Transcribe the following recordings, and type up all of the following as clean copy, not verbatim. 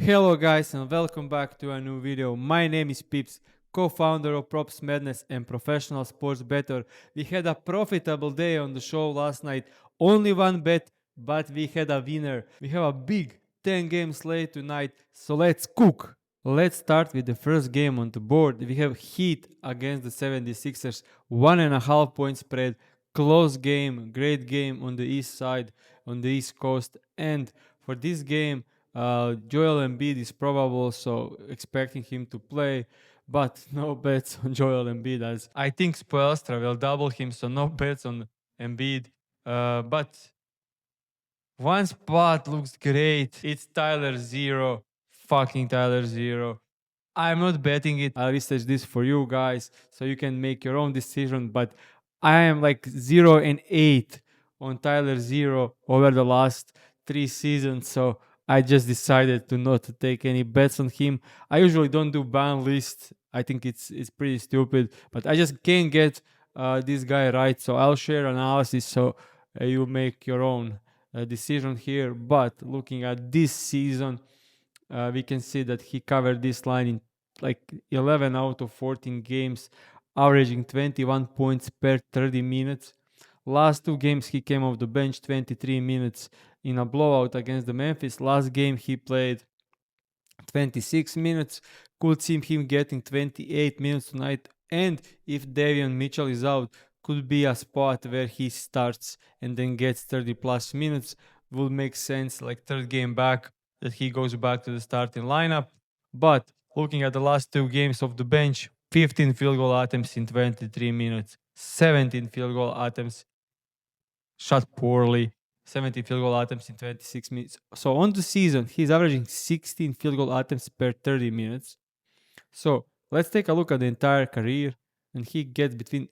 Hello guys and welcome back to a new video. My name is Pips, co-founder of PropsMadness and professional sports bettor. We had a profitable day on the show last night. Only one bet, but we had a winner. We have a big 10-game slate tonight, so let's cook. Let's start with the first game on the board. We have Heat against the 76ers, 1.5 point spread. Close game, great game on the east side, on the east coast. And for this game, Joel Embiid is probable, so expecting him to play, but no bets on Joel Embiid, as I think Spoelstra will double him, so no bets on Embiid. But one spot looks great. It's Tyler Zero, fucking Tyler Zero. I'm not betting it. I'll research this for you guys so you can make your own decision. But I am like 0-8 on Tyler Zero over the last 3 seasons. So I just decided to not to take any bets on him. I usually don't do ban list. I think it's pretty stupid. But I just can't get this guy right. So I'll share analysis so you make your own decision here. But looking at this season, we can see that he covered this line in like 11 out of 14 games, averaging 21 points per 30 minutes. Last 2 games he came off the bench 23 minutes in a blowout against the Memphis. Last game he played 26 minutes. Could see him getting 28 minutes tonight. And if Davion Mitchell is out, could be a spot where he starts and then gets 30 plus minutes. Would make sense, like third game back, that he goes back to the starting lineup. But looking at the last 2 games of the bench, 15 field goal attempts in 23 minutes, 17 field goal attempts shot poorly, 17 field goal attempts in 26 minutes. So on the season, he's averaging 16 field goal attempts per 30 minutes. So let's take a look at the entire career, and he gets between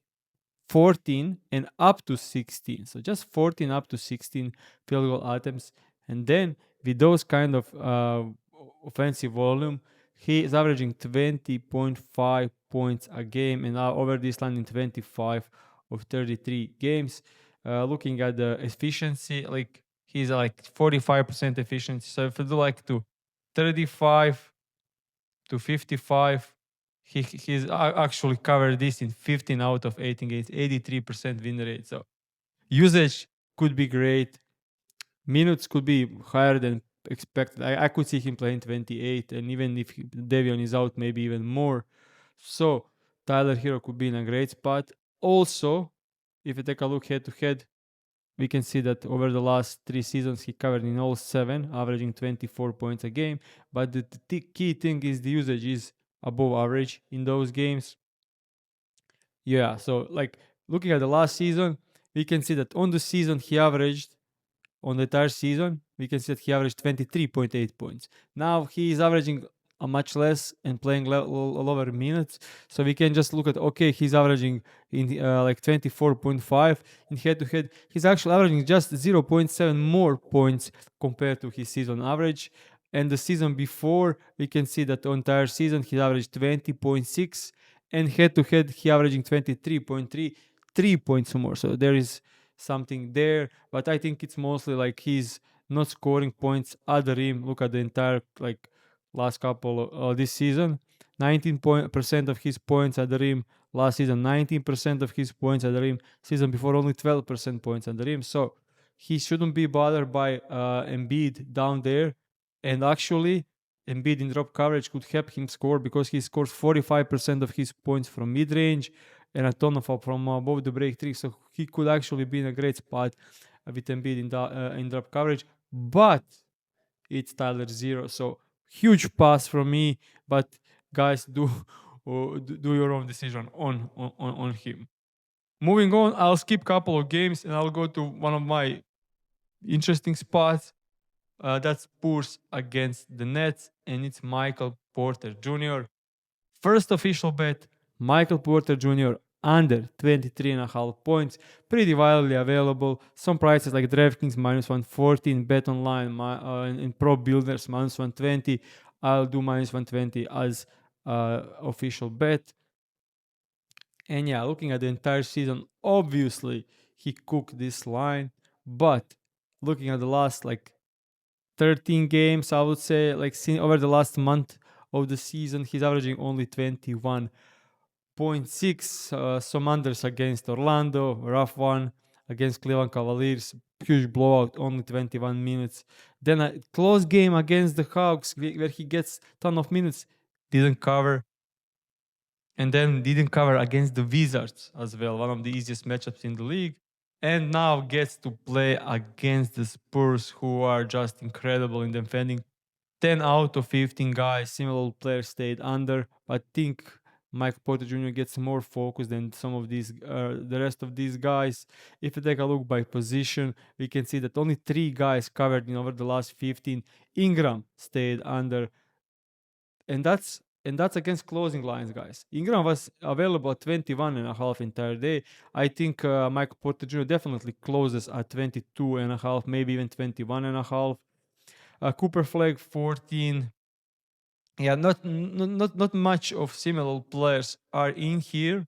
14 and up to 16. So just 14 up to 16 field goal attempts. And then with those kind of offensive volume, he is averaging 20.5 points a game, and now over this line in 25 of 33 games. Looking at the efficiency, like he's like 45% efficiency. So if you do like to 35 to 55, he's actually covered this in 15 out of 18 games, 83% win rate. So usage could be great. Minutes could be higher than expected. I could see him playing 28, and even if Davion is out, maybe even more. So Tyler Hero could be in a great spot. Also, if you take a look head to head, we can see that over the last 3 seasons, he covered in all 7, averaging 24 points a game. But the key thing is the usage is above average in those games. Yeah, so like looking at the last season, we can see that on the season he averaged, on the entire season, we can see that he averaged 23.8 points. Now he is averaging a much less and playing lower minutes. So we can just look at, okay, he's averaging in like 24.5 in head to head. He's actually averaging just 0.7 more points compared to his season average. And the season before, we can see that the entire season he averaged 20.6, and head to head he averaging 23.3, 3 points more. So there is something there, but I think it's mostly like he's not scoring points at the rim. Look at the entire like last couple of this season, 19% of his points at the rim. Last season, 19% of his points at the rim. Season before, only 12% points at the rim. So he shouldn't be bothered by Embiid down there. And actually, Embiid in drop coverage could help him score because he scores 45% of his points from mid range and a ton of from above the break three. So he could actually be in a great spot with Embiid in drop coverage. But it's Tyler Zero. So huge pass from me. But guys, do your own decision on him. Moving on, I'll skip a couple of games and I'll go to one of my interesting spots. That's Spurs against the Nets, and it's Michael Porter Jr. First official bet, Michael Porter Jr. under 23.5 points. Pretty widely available. Some prices like DraftKings minus 114, Bet Online and Pro Builders minus 120. I'll do minus 120 as official bet. And yeah, looking at the entire season, obviously he cooked this line. But looking at the last like 13 games, I would say, like over the last month of the season, he's averaging only 21.6. Some unders against Orlando, rough one. Against Cleveland Cavaliers, huge blowout, only 21 minutes. Then a close game against the Hawks where he gets ton of minutes, didn't cover. And then didn't cover against the Wizards as well, one of the easiest matchups in the league. And now gets to play against the Spurs, who are just incredible in defending. 10 out of 15 guys, similar players stayed under. I think Mike Porter Jr. gets more focus than some of these, the rest of these guys. If you take a look by position, we can see that only 3 guys covered in over the last 15. Ingram stayed under, and that's against closing lines, guys. Ingram was available at 21 and a half entire day. I think Michael Porter Jr. definitely closes at 22 and a half, maybe even 21 and a half. Cooper Flag 14. Yeah, not much of similar players are in here,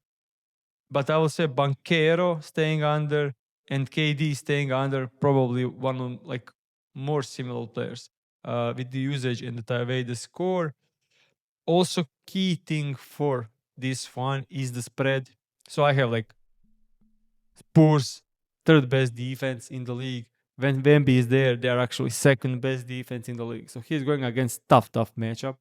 but I will say Banquero staying under and KD staying under, probably one of like more similar players with the usage and the way they score. Also, key thing for this one is the spread. So I have like Spurs, third best defense in the league. When Wemby is there, they are actually second best defense in the league. So he's going against tough matchup.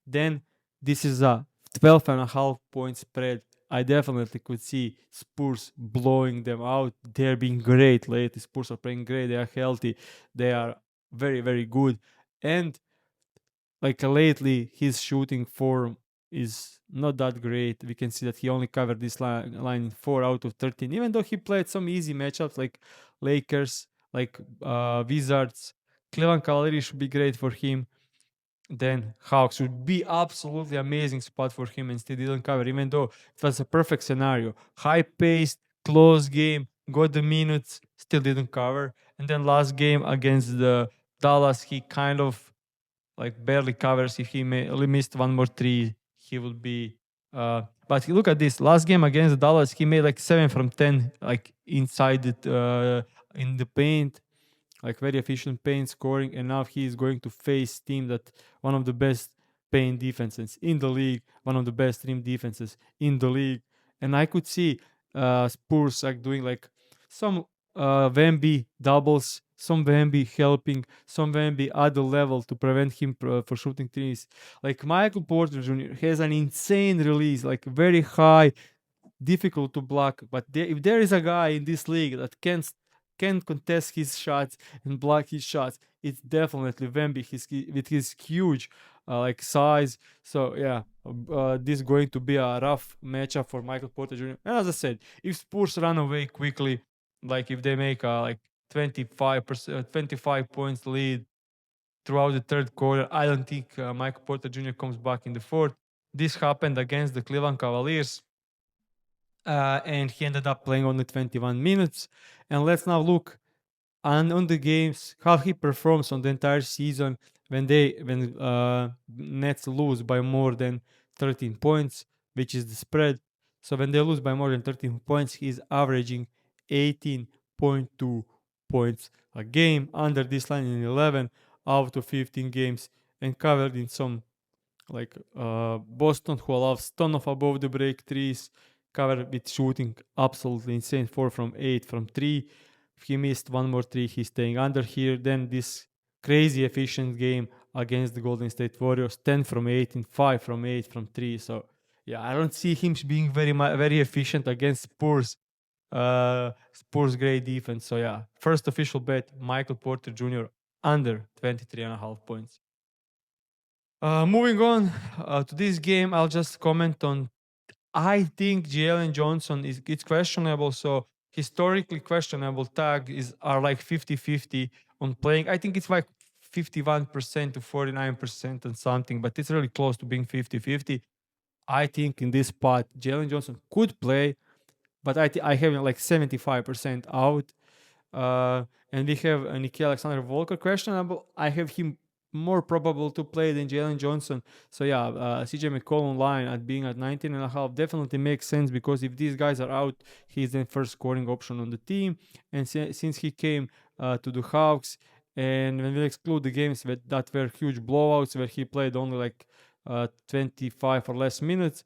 Then this is a 12 and a half point spread. I definitely could see Spurs blowing them out. They're being great lately. Spurs are playing great. They are healthy. They are very, very good. And like lately, his shooting form is not that great. We can see that he only covered this line in 4 out of 13, even though he played some easy matchups like Lakers, like Wizards. Cleveland Cavaliers should be great for him. Then Hawks would be absolutely amazing spot for him and still didn't cover, even though it was a perfect scenario. High paced, close game, got the minutes, still didn't cover. And then last game against the Dallas, he kind of like barely covers. If he only missed one more three, he would be. But look at this last game against Dallas. He made like 7 from 10, like inside it in the paint, like very efficient paint scoring. And now he is going to face team that one of the best paint defenses in the league, one of the best rim defenses in the league. And I could see Spurs like doing like some Wemby doubles, some Wemby helping, some Wemby at the level to prevent him for shooting threes. Like Michael Porter Jr. has an insane release, like very high, difficult to block. But if there is a guy in this league that can contest his shots and block his shots, it's definitely Wemby. With his huge like size. So yeah, this is going to be a rough matchup for Michael Porter Jr. And as I said, if Spurs run away quickly, like if they make a like 25 points lead throughout the third quarter, I don't think Michael Porter Jr. comes back in the fourth. This happened against the Cleveland Cavaliers. And he ended up playing only 21 minutes. And let's now look on the games, how he performs on the entire season when Nets lose by more than 13 points, which is the spread. So when they lose by more than 13 points, he's averaging 18.2 points a game, under this line in 11 out of 15 games, and covered in some like Boston, who allows ton of above the break threes, covered with shooting absolutely insane, 4 from 8 from 3. If he missed one more 3, he's staying under here. Then this crazy efficient game against the Golden State Warriors, 10 from 8 and 5 from 8 from 3. So yeah, I don't see him being very efficient against Spurs. Spurs great defense. So yeah, first official bet, Michael Porter Jr. under 23.5 points. Moving on to this game, I'll just comment on. I think Jalen Johnson it's questionable. So historically questionable tag are like 50-50 on playing. I think it's like 51% to 49% and something, but it's really close to being 50-50. I think in this spot, Jalen Johnson could play, but I have like 75% out. And we have Nickeil Alexander-Walker questionable. I have him more probable to play than Jalen Johnson. So yeah, CJ McCollum line at being at 19.5 definitely makes sense, because if these guys are out, he's the first scoring option on the team. And since he came to the Hawks And when we exclude the games that were huge blowouts where he played only like 25 or less minutes,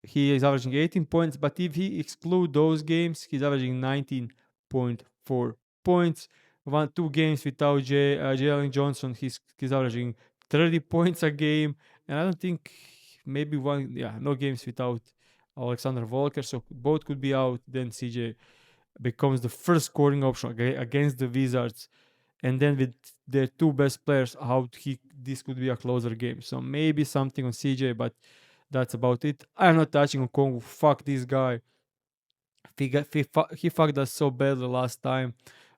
he is averaging 18 points. But if he exclude those games, he's averaging 19.4 points. 2 games without Jalen Johnson, he's averaging 30 points a game. And I don't think maybe no games without Alexander Volker. So both could be out. Then CJ becomes the first scoring option against the Wizards. And then with their two best players, this could be a closer game. So maybe something on CJ, but that's about it. I'm not touching on Kongu. Fuck this guy. He fucked us so badly last time.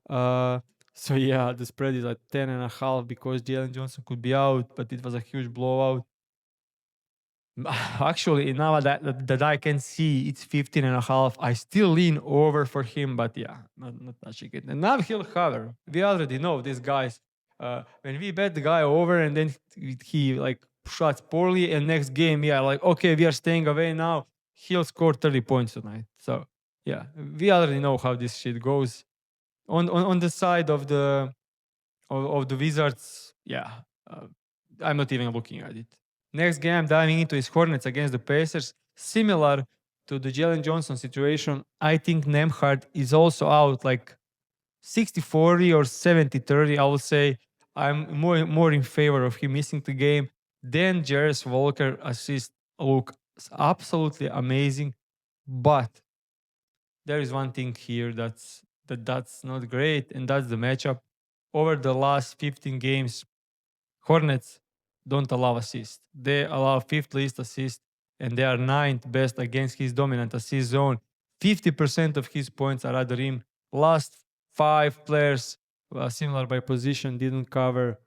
Uh, so yeah, the spread is at 10.5 because Jalen Johnson could be out, but it was a huge blowout. Actually, now that I can see it's 15.5, I still lean over for him, but yeah, not touching it. And now he'll hover. We already know these guys. When we bet the guy over and then he like shots poorly, and next game, yeah, like okay, we are staying away now. He'll score 30 points tonight. So yeah, we already know how this shit goes. On the side of the Wizards, yeah, I'm not even looking at it. Next game I'm diving into is Hornets against the Pacers. Similar to the Jalen Johnson situation, I think Nemhard is also out like 60-40 or 70-30. I would say I'm more in favor of him missing the game. Then Jarvis Walker assist look absolutely amazing, but there is one thing here that's not great, and that's the matchup. Over the last 15 games, Hornets don't allow assists. They allow fifth least assist, and they are ninth best against his dominant assist zone. 50% of his points are at the rim. Last 5 players, similar by position, didn't cover.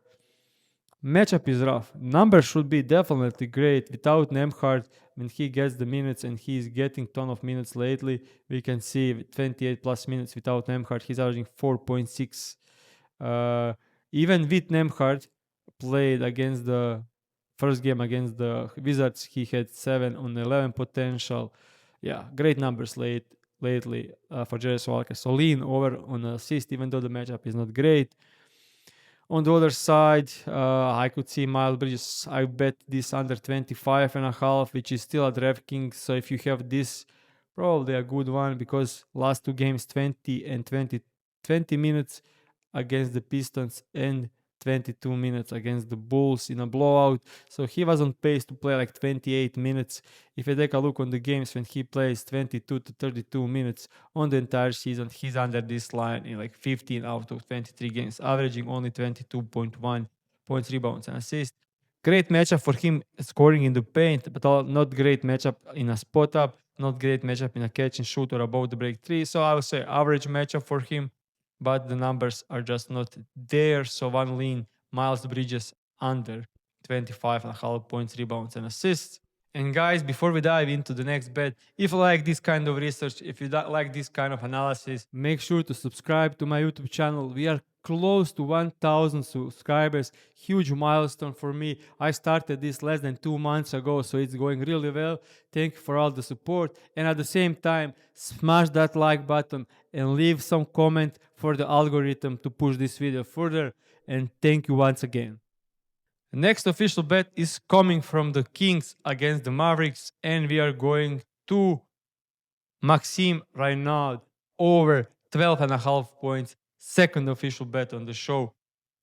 Matchup is rough. Numbers should be definitely great without Nemhard. When he gets the minutes, and he's getting ton of minutes lately, we can see 28 plus minutes without Nemhard. He's averaging 4.6. Even with Nemhard, played against the first game against the Wizards, he had 7 on 11 potential. Yeah, great numbers lately for Jarvis Walker. So lean over on assist, even though the matchup is not great. On the other side, I could see Miles Bridges. I bet this under 25.5, which is still at DraftKings. So if you have this, probably a good one, because last 2 games, 20 and 20 minutes against the Pistons and 22 minutes against the Bulls in a blowout. So he was on pace to play like 28 minutes. If you take a look on the games when he plays 22 to 32 minutes on the entire season, he's under this line in like 15 out of 23 games, averaging only 22.1 points, rebounds, and assists. Great matchup for him scoring in the paint, but not great matchup in a spot up, not great matchup in a catch and shoot or above the break three. So I would say average matchup for him, but the numbers are just not there. So one lean, Miles Bridges under 25.5 points, rebounds, and assists. And guys, before we dive into the next bet, if you like this kind of research, if you like this kind of analysis, make sure to subscribe to my YouTube channel. We are close to 1,000 subscribers. Huge milestone for me. I started this less than 2 months ago, so it's going really well. Thank you for all the support. And at the same time, smash that like button and leave some comment for the algorithm to push this video further. And thank you once again. The next official bet is coming from the Kings against the Mavericks, and we are going to Maxime Reynaud over 12.5 points. Second official bet on the show.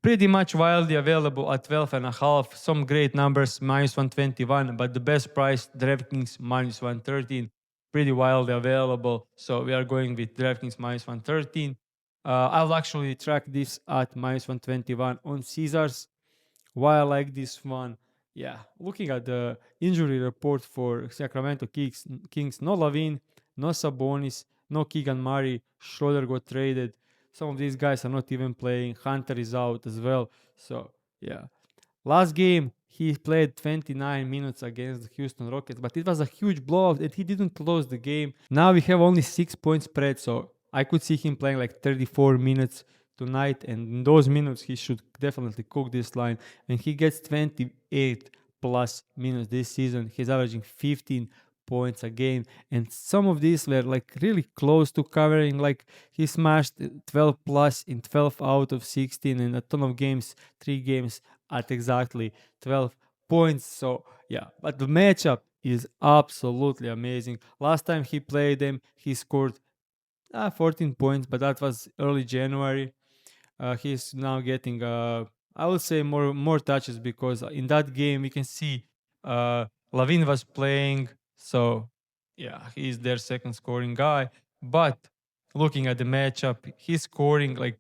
Pretty much wildly available at 12.5. Some great numbers, minus 121, but the best price, DraftKings minus 113. Pretty wildly available. So we are going with DraftKings minus 113. I'll actually track this at minus 121 on Caesars. Why I like this one? Yeah, looking at the injury report for Sacramento Kings, no Lavin, no Sabonis, no Keegan Murray. Schroeder got traded. Some of these guys are not even playing. Hunter is out as well. So yeah, last game he played 29 minutes against the Houston Rockets, but it was a huge blowout and he didn't close the game. Now we have only 6 point spread, so I could see him playing like 34 minutes tonight, and in those minutes he should definitely cook this line. And he gets 28 plus minutes this season. He's averaging points a game, and some of these were like really close to covering. Like he smashed 12 plus in 12 out of 16 in a ton of games, 3 games at exactly 12 points. So yeah, but the matchup is absolutely amazing. Last time he played them, he scored 14 points, but that was early January. He's now getting, I would say, more touches because in that game we can see uh, Lavin was playing, so yeah, he's their second scoring guy. But looking at the matchup, he's scoring like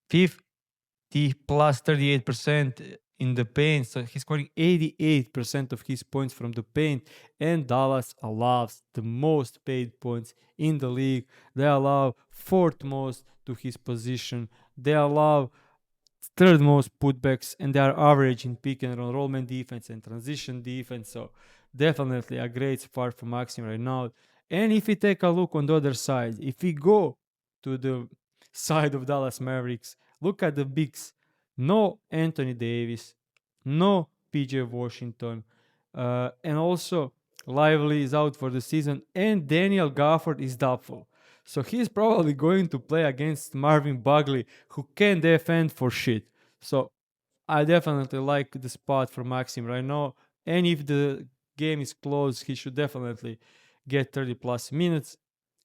50 plus 38% in the paint. So he's scoring 88% of his points from the paint. And Dallas allows the most paid points in the league. They allow fourth most to his position. They allow third most putbacks, and they are average in pick and roll man defense and transition defense. So definitely a great spot for Maxim right now. And if we take a look on the other side, if we go to the side of Dallas Mavericks, look at the bigs. No Anthony Davis, no PJ Washington, and also Lively is out for the season, and Daniel Gafford is doubtful. So he's probably going to play against Marvin Bagley, who can defend for shit. So I definitely like the spot for Maxim right now. And if the game is close, he should definitely get 30 plus minutes.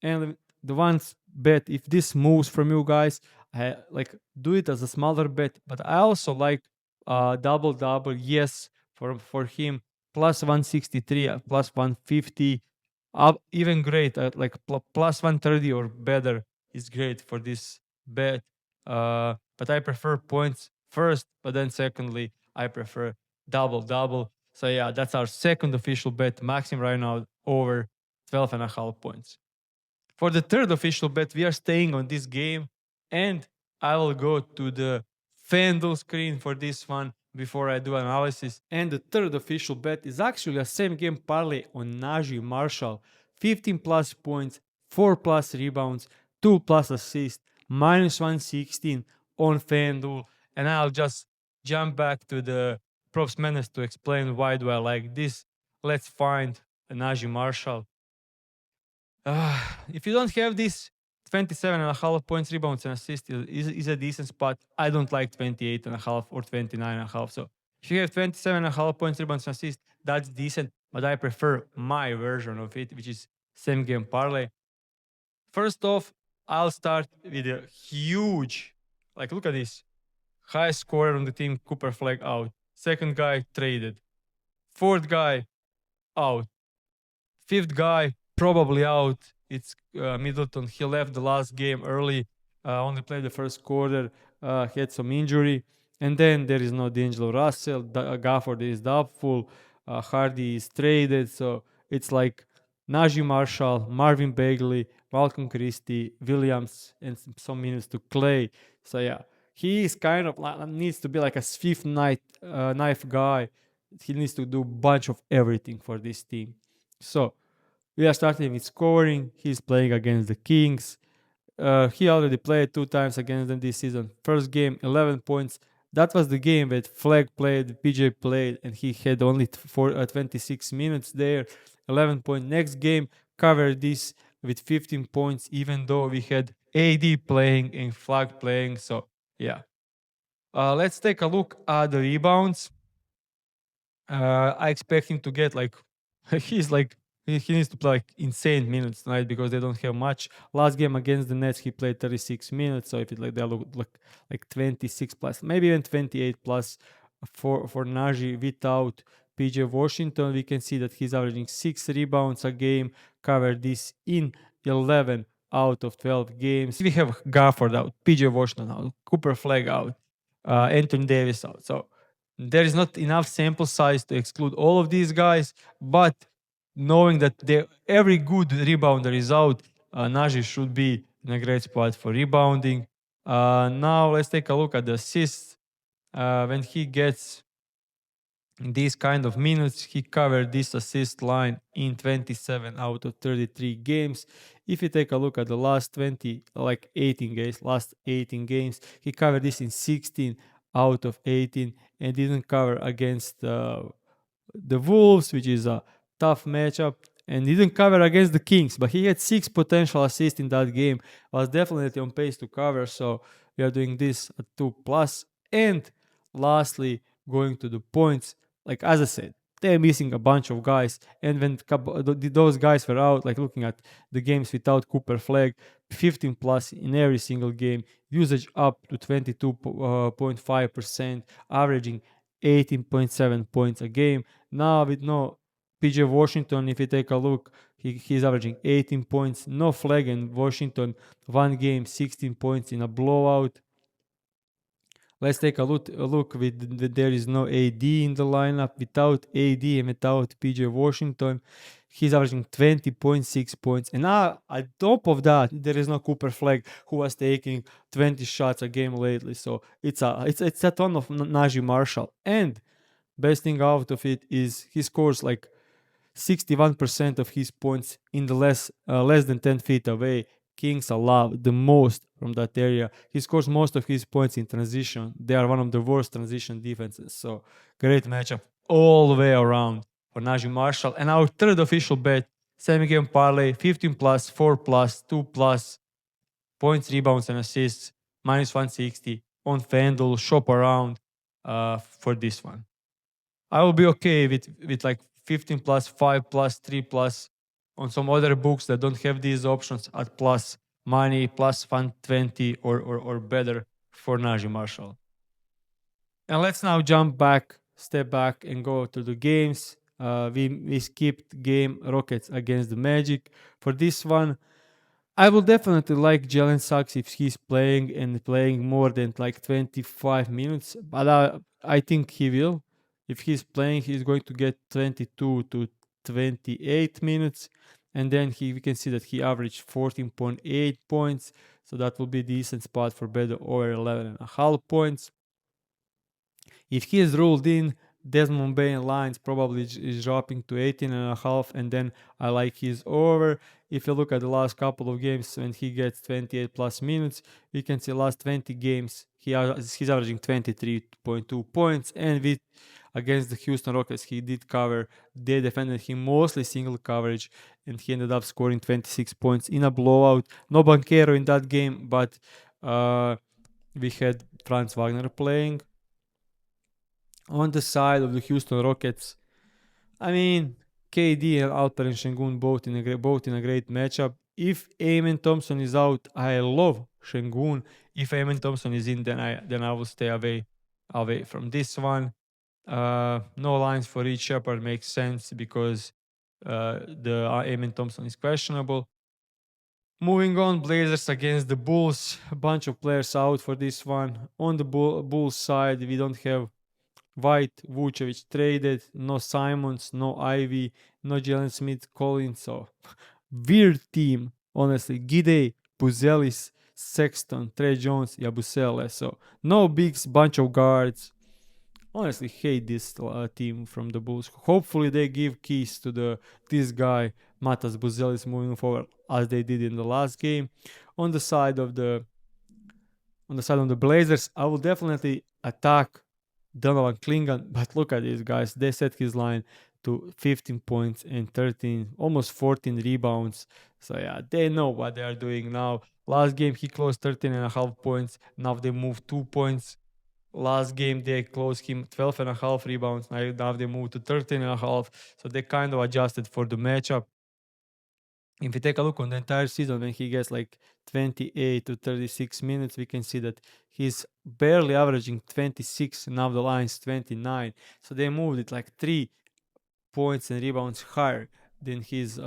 And the ones bet, if this moves from you guys, I like do it as a smaller bet. But I also like double double. Yes, for him plus 163, plus 150, even great. Like plus 130 or better is great for this bet. But I prefer points first, but then secondly, I prefer double double. So yeah, that's our second official bet. Maxim right now over 12.5 points. For the third official bet, we are staying on this game, and I will go to the FanDuel screen for this one before I do analysis. And the third official bet is actually a same game parlay on Najee Marshall, 15 plus points, 4 plus rebounds, 2 plus assists, minus 116 on FanDuel. And I'll just jump back to the PropsMadness to explain why do I like this. Let's find Najee Marshall. If you don't have this 27.5 points, rebounds, and assists is a decent spot. I don't like 28.5 or 29.5. So if you have 27.5 points, rebounds, and assists, that's decent. But I prefer my version of it, which is same game parlay. First off, I'll start with a huge, like look at this. High scorer on the team, Cooper Flag out. Second guy traded. Fourth guy out. Fifth guy probably out. It's Middleton. He left the last game early. Only played the first quarter. Had some injury. And then there is no D'Angelo Russell. Gafford is doubtful. Hardy is traded. So it's like Najee Marshall, Marvin Bagley, Malcolm Christie, Williams, and some minutes to Clay. So yeah, he is kind of needs to be like a fifth knife guy. He needs to do a bunch of everything for this team. So we are starting with scoring. He's playing against the Kings. He already played 2 times against them this season. First game, 11 points. That was the game that Flag played, PJ played, and he had only 26 minutes there. 11 point. Next game, covered this with 15 points, even though we had AD playing and Flag playing. So, yeah. Let's take a look at the rebounds. I expect him to get like, he's like, he needs to play like insane minutes tonight because they don't have much. Last game against the Nets, he played 36 minutes. So if it like they look like 26 plus, maybe even 28 plus for Najee without PJ Washington, we can see that he's averaging 6 rebounds a game. Covered this in 11 out of 12 games. We have Gafford out, PJ Washington out, Cooper Flag out, Anthony Davis out. So there is not enough sample size to exclude all of these guys, but knowing that every good rebounder is out, Najee should be in a great spot for rebounding. Now let's take a look at the assists. When he gets these kind of minutes, he covered this assist line in 27 out of 33 games. If you take a look at the last 18 games, he covered this in 16 out of 18 and didn't cover against the Wolves, which is a tough matchup. and he didn't cover against the Kings, but he had 6 potential assists in that game. Was definitely on pace to cover. So we are doing this at 2 plus. And lastly, going to the points, like as I said, they're missing a bunch of guys. And when those guys were out, like looking at the games without Cooper Flag, 15 plus in every single game, usage up to 22.5%, averaging 18.7 points a game. Now with no PJ Washington, if you take a look, he's averaging 18 points, no Flag, and Washington one game, 16 points in a blowout. Let's take a look with there is no AD in the lineup. Without AD and without PJ Washington, he's averaging 20.6 points. And now, on top of that, there is no Cooper Flag, who was taking 20 shots a game lately. So it's a ton of Najee Marshall. And best thing out of it is he scores like 61% of his points in the less than 10 feet away. Kings allow the most from that area. He scores most of his points in transition. They are one of the worst transition defenses. So great matchup all the way around for Najee Marshall. And our third official bet, same game parlay, 15 plus, 4 plus, 2 plus, points, rebounds, and assists, minus 160 on FanDuel. Shop around for this one. I will be okay with like 15 plus, 5 plus, 3 plus on some other books that don't have these options at plus money, plus 120 or better for Najee Marshall. And let's now step back and go to the games. We skipped game Rockets against the Magic. For this one, I will definitely like Jalen Suggs if he's playing and playing more than like 25 minutes, but I think he will. If he's playing, he's going to get 22 to 28 minutes, and then we can see that he averaged 14.8 points, so that will be a decent spot for better over 11.5 points. If he is ruled in, Desmond Bain lines probably is dropping to 18.5, and then I like his over. If you look at the last couple of games when he gets 28 plus minutes, you can see last 20 games he's averaging 23.2 points, and with against the Houston Rockets he did cover. They defended him mostly single coverage, and he ended up scoring 26 points in a blowout. No Banquero in that game, but we had Franz Wagner playing. On the side of the Houston Rockets, I mean, KD and Alperen Şengün both in a great matchup. If Amen Thompson is out, I love Şengün. If Amen Thompson is in, then I will stay away from this one. No lines for each Shepard makes sense because the Amen Thompson is questionable. Moving on, Blazers against the Bulls. A bunch of players out for this one. On the Bulls side, we don't have White, Vucevic traded, no Simons, no Ivy, no Jalen Smith, Collins. So weird team, honestly. Gide, Buzelis, Sexton, Trey Jones, Yabusele. So no bigs, bunch of guards. Honestly, hate this team from the Bulls. Hopefully they give keys to this guy Matas Buzelis moving forward as they did in the last game. On the side of the Blazers, I will definitely attack Donovan Klingon, but look at these guys. They set his line to 15 points and 13, almost 14 rebounds. So yeah, they know what they are doing now. Last game he closed 13.5 points. Now they moved 2 points. Last game they closed him 12.5 rebounds. Now they moved to 13.5. So they kind of adjusted for the matchup. If we take a look on the entire season, when he gets like 28 to 36 minutes, we can see that he's barely averaging 26. Now the line's 29. So they moved it like 3 points and rebounds higher than his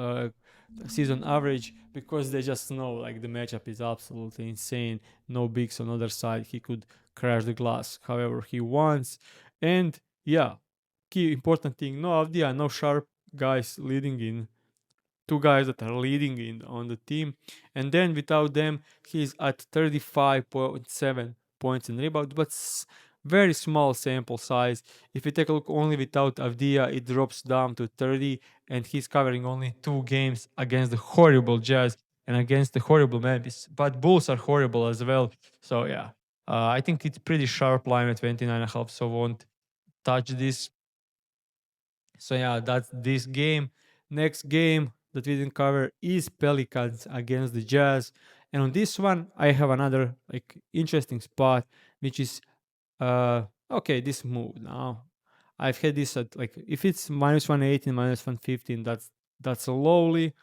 season average, because they just know like the matchup is absolutely insane. No bigs on the other side. He could crash the glass however he wants. And yeah, key important thing, no Avdia, no sharp guys leading in. Two guys that are leading on the team, and then without them he's at 35.7 points in rebound, but very small sample size. If you take a look only without Avdia, it drops down to 30, and he's covering only 2 games against the horrible Jazz and against the horrible Memphis, but Bulls are horrible as well. So yeah, I think it's pretty sharp line at 29.5, so won't touch this. So yeah, that's this game. Next game that we didn't cover is Pelicans against the Jazz. And on this one, I have another like interesting spot, which is okay, this move now. I've had this at like if it's minus 118, minus 115, that's lowly,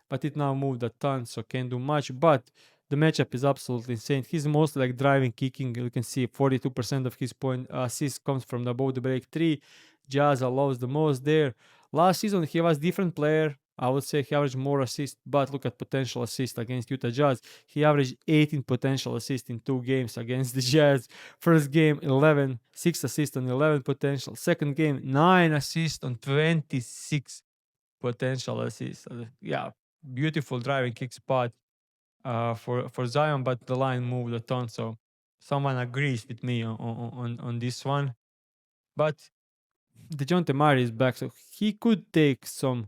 but it now moved a ton, so can't do much. But the matchup is absolutely insane. He's mostly like driving, kicking. You can see 42% of his point assists comes from the above the break three. Jazz allows the most there. Last season he was different player. I would say he averaged more assists, but look at potential assists against Utah Jazz. He averaged 18 potential assists in 2 games against the Jazz. First game, 11, 6 assists on 11 potential. Second game, 9 assists on 26 potential assists. Yeah, beautiful driving kick spot for Zion, but the line moved a ton, so someone agrees with me on this one. But DeJounte Murray is back, so he could take some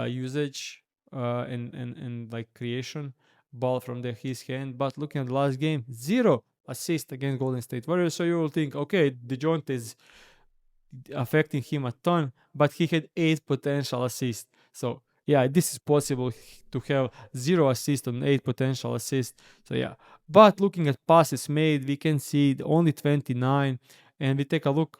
usage and like creation ball from his hand. But looking at the last game, 0 assist against Golden State Warriors. So you will think, okay, DeJounte is affecting him a ton, but he had 8 potential assists. So yeah, this is possible to have 0 assist on 8 potential assists. So yeah, but looking at passes made, we can see only 29, and we take a look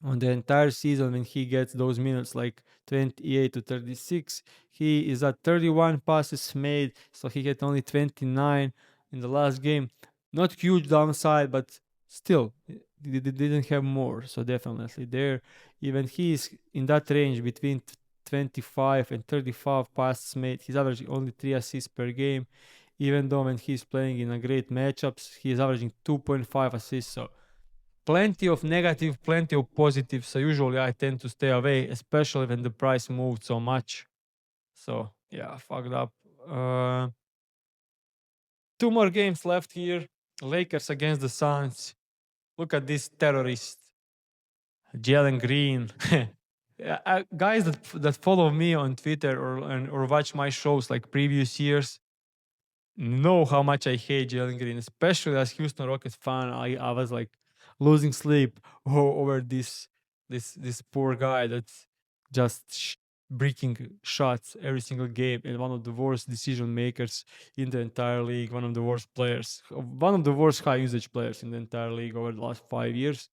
on the entire season when he gets those minutes like 28 to 36, he is at 31 passes made, so he had only 29 in the last game. Not huge downside, but still they didn't have more, so definitely there. Even he is in that range between 25 and 35 passes made. He's averaging only 3 assists per game, even though when he's playing in a great matchups he's averaging 2.5 assists. So plenty of negative, plenty of positive. So usually I tend to stay away, especially when the price moved so much. So yeah, fucked up. 2 more games left here. Lakers against the Suns. Look at this terrorist, Jalen Green. Yeah, guys that follow me on Twitter or watch my shows like previous years know how much I hate Jalen Green, especially as Houston Rockets fan. I was like losing sleep over this poor guy that's just breaking shots every single game, and one of the worst decision makers in the entire league, one of the worst players, one of the worst high usage players in the entire league over the last 5 years.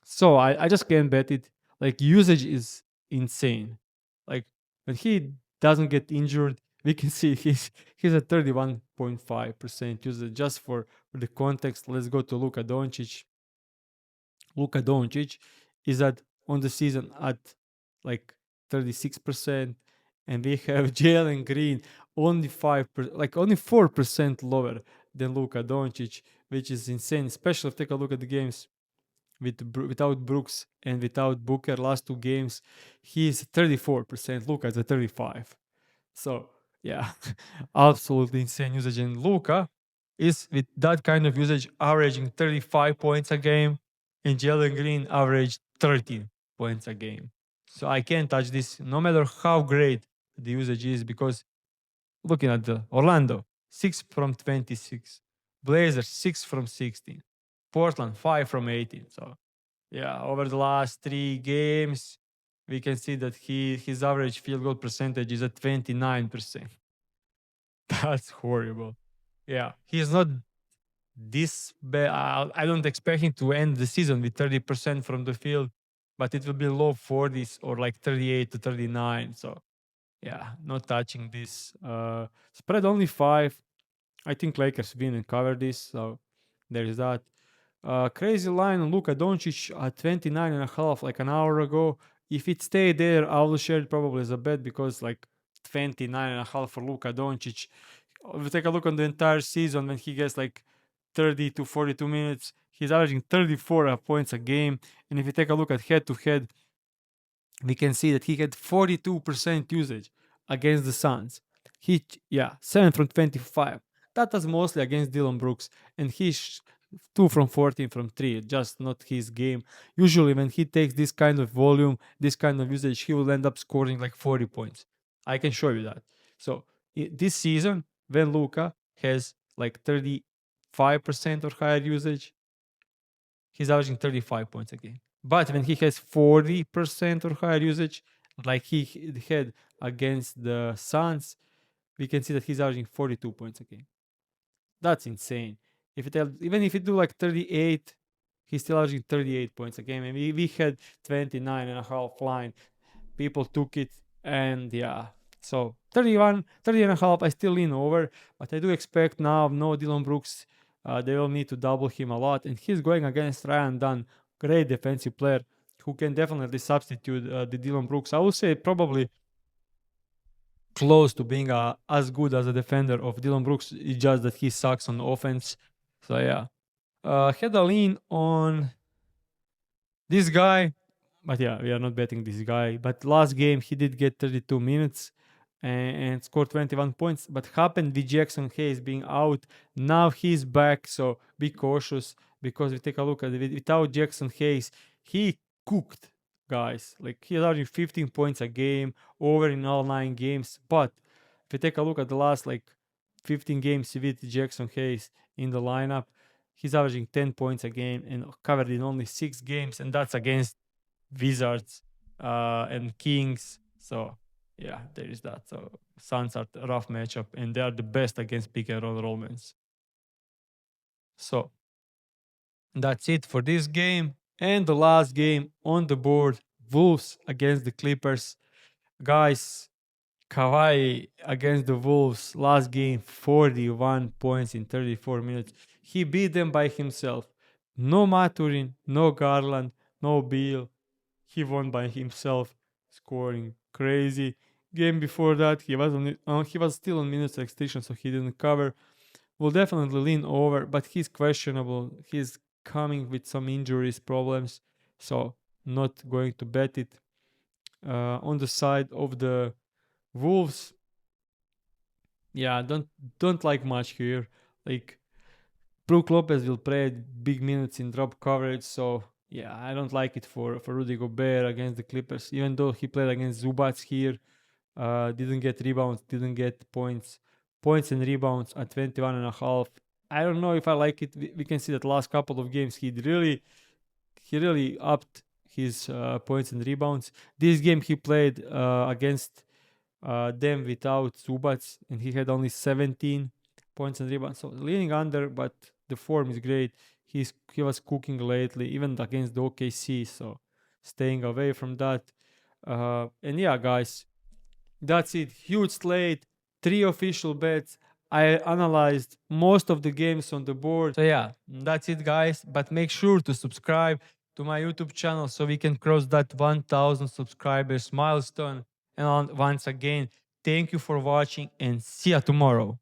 So I just can't bet it. Like usage is insane. Like when he doesn't get injured, we can see he's at 31.5% usage. Just for the context, let's go to Luka Doncic. Luka Doncic is at on the season at like 36%, and we have Jalen Green only 5%, like only 4% lower than Luka Doncic, which is insane. Especially if you take a look at the games without Brooks and without Booker last 2 games, he's 34%. Luka's at 35. So yeah, absolutely insane usage. And Luka is with that kind of usage averaging 35 points a game, and Jalen Green averaged 13 points a game. So I can't touch this no matter how great the usage is, because looking at the Orlando, 6 from 26, Blazers 6 from 16, Portland 5 from 18. So yeah, over the last 3 games, we can see that his average field goal percentage is at 29%. That's horrible. Yeah, he's not this bad. I don't expect him to end the season with 30% from the field, but it will be low 40s or like 38 to 39. So yeah, not touching this. Spread only 5. I think Lakers win and cover this. So there is that. Crazy line on Luka Doncic at 29.5 like an hour ago. If it stayed there, I will share it probably as a bet, because like 29.5 for Luka Doncic. If you take a look on the entire season, when he gets like 30 to 42 minutes, he's averaging 34 points a game. And if you take a look at head to head, we can see that he had 42% usage against the Suns. Yeah, 7 from 25. That was mostly against Dylan Brooks, and he's 2 from 14 from 3, just not his game. Usually, when he takes this kind of volume, this kind of usage, he will end up scoring like 40 points. I can show you that. So, this season, when Luka has like 35% or higher usage, he's averaging 35 points a game. But when he has 40% or higher usage, like he had against the Suns, we can see that he's averaging 42 points a game. That's insane. Even if you do like 38, he's still averaging 38 points a game. And we had 29 and a half line. People took it, and yeah. So 31, 30 and a half, I still lean over, but I do expect now no Dylan Brooks. They will need to double him a lot, and he's going against Ryan Dunn, great defensive player who can definitely substitute the Dylan Brooks. I would say probably close to being as good as a defender of Dylan Brooks. It's just that he sucks on offense. So yeah, had a lean on this guy, but yeah, we are not betting this guy. But last game he did get 32 minutes and scored 21 points. But happened with Jackson Hayes being out. Now he's back, so be cautious because we take a look at it. Without Jackson Hayes, he cooked, guys. Like he's averaging 15 points a game over in all 9 games. But if you take a look at the last like 15 games with Jackson Hayes in the lineup, he's averaging 10 points a game and covered in only 6 games, and that's against Wizards and Kings. So yeah, there is that. So Suns are a rough matchup, and they are the best against pick and roll romance. So that's it for this game. And the last game on the board, Wolves against the Clippers. Guys, Kawhi against the Wolves, last game, 41 points in 34 minutes. He beat them by himself. No Maturin, no Garland, no Beal. He won by himself, scoring crazy. Game before that, he was still on minutes restriction, so he didn't cover. Will definitely lean over, but he's questionable. He's coming with some injuries problems, so not going to bet it. On the side of the Wolves, yeah, don't like much here. Like Brook Lopez will play big minutes in drop coverage, so yeah, I don't like it for Rudy Gobert against the Clippers. Even though he played against Zubats here, didn't get rebounds, didn't get points and rebounds at 21 and a half. I don't know if I like it. We can see that last couple of games he really upped his points and rebounds. This game he played against them without Zubats, and he had only 17 points and rebounds. So leaning under, but the form is great. He was cooking lately, even against the OKC. So staying away from that. And yeah, guys, that's it. Huge slate, 3 official bets. I analyzed most of the games on the board. So yeah, that's it, guys. But make sure to subscribe to my YouTube channel so we can cross that 1,000 subscribers milestone. And once again, thank you for watching and see you tomorrow.